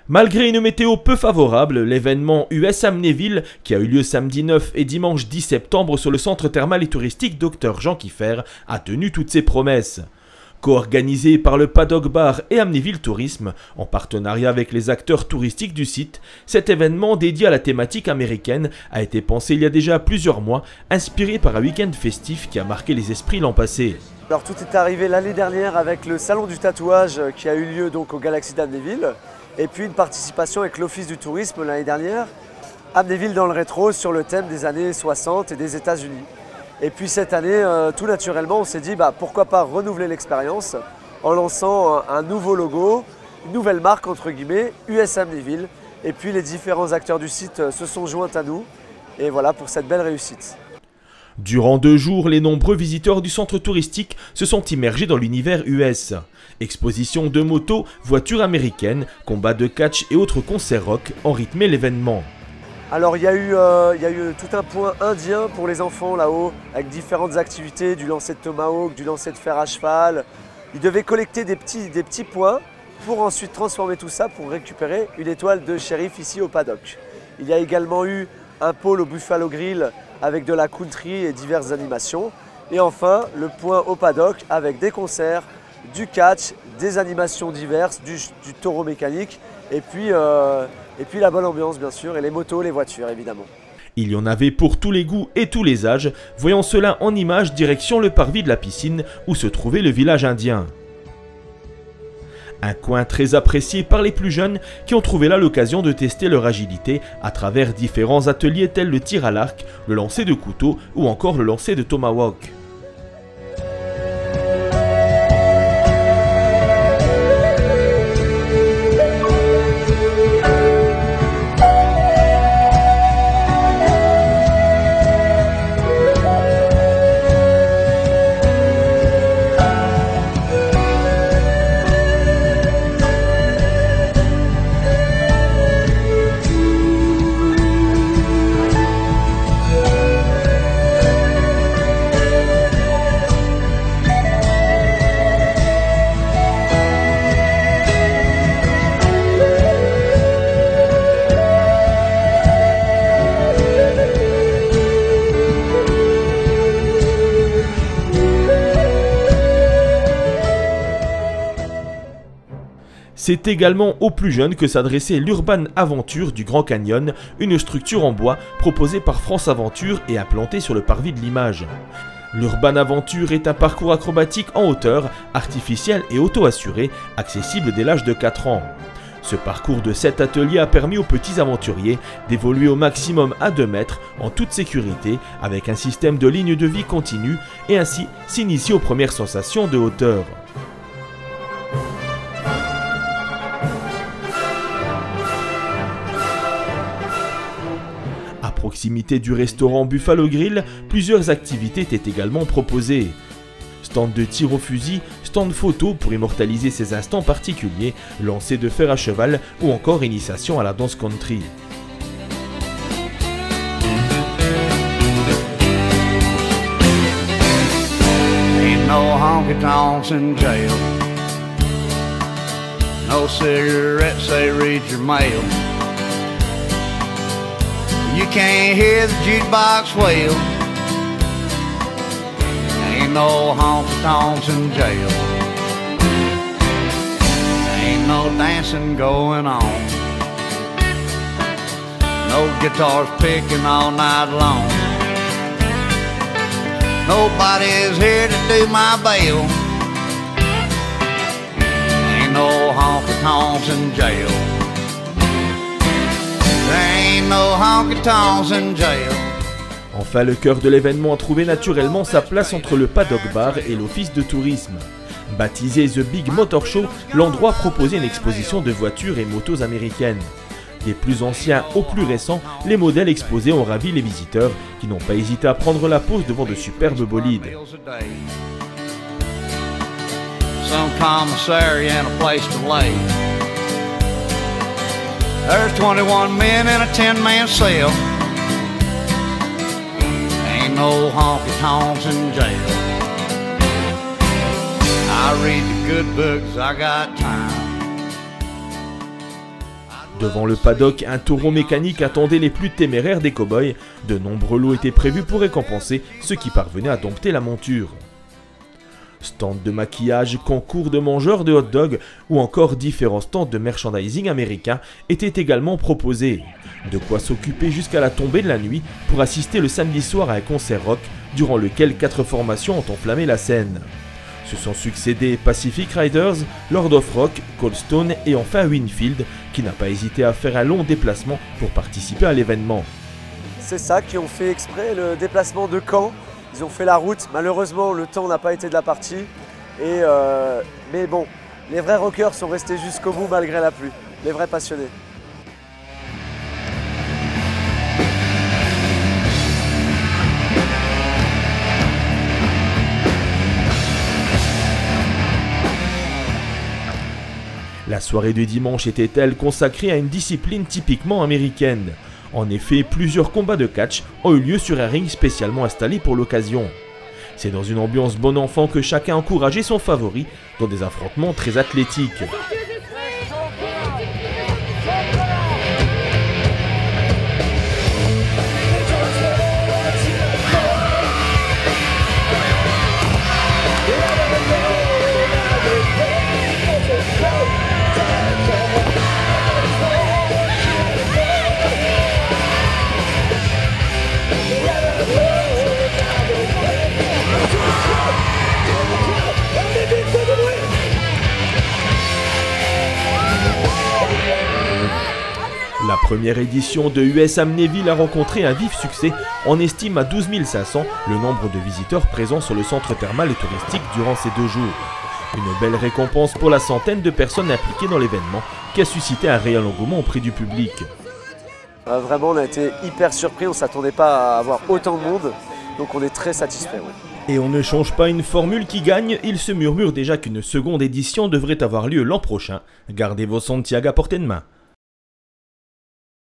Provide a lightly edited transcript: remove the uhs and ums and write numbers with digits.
Malgré une météo peu favorable, l'événement US Amnéville, qui a eu lieu samedi 9 et dimanche 10 septembre sur le centre thermal et touristique Dr Jean Kieffer, a tenu toutes ses promesses. Co-organisé par le Paddock Bar et Amnéville Tourisme, en partenariat avec les acteurs touristiques du site, cet événement dédié à la thématique américaine a été pensé il y a déjà plusieurs mois, inspiré par un week-end festif qui a marqué les esprits l'an passé. Alors tout est arrivé l'année dernière avec le salon du tatouage qui a eu lieu donc au Galaxy d'Amnéville, et puis une participation avec l'Office du tourisme l'année dernière, Amnéville dans le rétro sur le thème des années 60 et des États-Unis. Et puis cette année, tout naturellement, on s'est dit pourquoi pas renouveler l'expérience en lançant un nouveau logo, une nouvelle marque entre guillemets, US Amnéville. Et puis les différents acteurs du site se sont joints à nous. Et voilà pour cette belle réussite. Durant 2 jours, les nombreux visiteurs du centre touristique se sont immergés dans l'univers US. Exposition de motos, voitures américaines, combats de catch et autres concerts rock ont rythmé l'événement. Alors il y a eu tout un point indien pour les enfants là-haut, avec différentes activités, du lancer de tomahawk, du lancer de fer à cheval. Ils devaient collecter des petits points pour ensuite transformer tout ça pour récupérer une étoile de shérif ici au paddock. Il y a également eu un pôle au Buffalo Grill avec de la country et diverses animations. Et enfin, le point au paddock avec des concerts, du catch, des animations diverses, du taureau mécanique et puis la bonne ambiance bien sûr, et les motos, les voitures évidemment. Il y en avait pour tous les goûts et tous les âges, voyant cela en images direction le parvis de la piscine où se trouvait le village indien. Un coin très apprécié par les plus jeunes qui ont trouvé là l'occasion de tester leur agilité à travers différents ateliers tels le tir à l'arc, le lancer de couteau ou encore le lancer de tomahawk. C'est également aux plus jeunes que s'adressait l'Urban Aventure du Grand Canyon, une structure en bois proposée par France Aventure et implantée sur le parvis de l'image. L'Urban Aventure est un parcours acrobatique en hauteur, artificiel et auto-assuré, accessible dès l'âge de 4 ans. Ce parcours de 7 ateliers a permis aux petits aventuriers d'évoluer au maximum à 2 mètres en toute sécurité avec un système de ligne de vie continue et ainsi s'initier aux premières sensations de hauteur. À proximité du restaurant Buffalo Grill, plusieurs activités étaient également proposées. Stand de tir au fusil, stand photo pour immortaliser ces instants particuliers, lancer de fer à cheval ou encore initiation à la danse country. Ain't no honky-tonks in jail. No cigarettes, they read your mail. You can't hear the jukebox wail. Ain't no honky-tonks in jail. Ain't no dancing going on. No guitars picking all night long. Nobody's here to do my bail. Ain't no honky-tonks in jail. Enfin, le cœur de l'événement a trouvé naturellement sa place entre le Paddock Bar et l'Office de tourisme. Baptisé The Big Motor Show, l'endroit proposait une exposition de voitures et motos américaines. Des plus anciens aux plus récents, les modèles exposés ont ravi les visiteurs qui n'ont pas hésité à prendre la pause devant de superbes bolides. There's 21 men in a 10-man cell. Ain't no honky-tonks in jail. I read the good books, I got time. Devant le paddock, un taureau mécanique attendait les plus téméraires des cow-boys. De nombreux lots étaient prévus pour récompenser ceux qui parvenaient à dompter la monture. Stands de maquillage, concours de mangeurs de hot-dog ou encore différents stands de merchandising américain étaient également proposés. De quoi s'occuper jusqu'à la tombée de la nuit pour assister le samedi soir à un concert rock durant lequel 4 formations ont enflammé la scène. Se sont succédés Pacific Riders, Lord of Rock, Cold Stone et enfin Winfield, qui n'a pas hésité à faire un long déplacement pour participer à l'événement. C'est ça qui ont fait exprès le déplacement de Caen. Ils ont fait la route. Malheureusement, le temps n'a pas été de la partie. Mais bon, les vrais rockers sont restés jusqu'au bout malgré la pluie. Les vrais passionnés. La soirée de dimanche était-elle consacrée à une discipline typiquement américaine. En effet, plusieurs combats de catch ont eu lieu sur un ring spécialement installé pour l'occasion. C'est dans une ambiance bon enfant que chacun encourageait son favori dans des affrontements très athlétiques. La première édition de US Amnéville a rencontré un vif succès. On estime à 12 500 le nombre de visiteurs présents sur le centre thermal et touristique durant ces 2 jours. Une belle récompense pour la centaine de personnes impliquées dans l'événement qui a suscité un réel engouement auprès du public. Vraiment, on a été hyper surpris, on ne s'attendait pas à avoir autant de monde, donc on est très satisfait. Oui. Et on ne change pas une formule qui gagne, il se murmure déjà qu'une seconde édition devrait avoir lieu l'an prochain. Gardez vos Santiago à portée de main.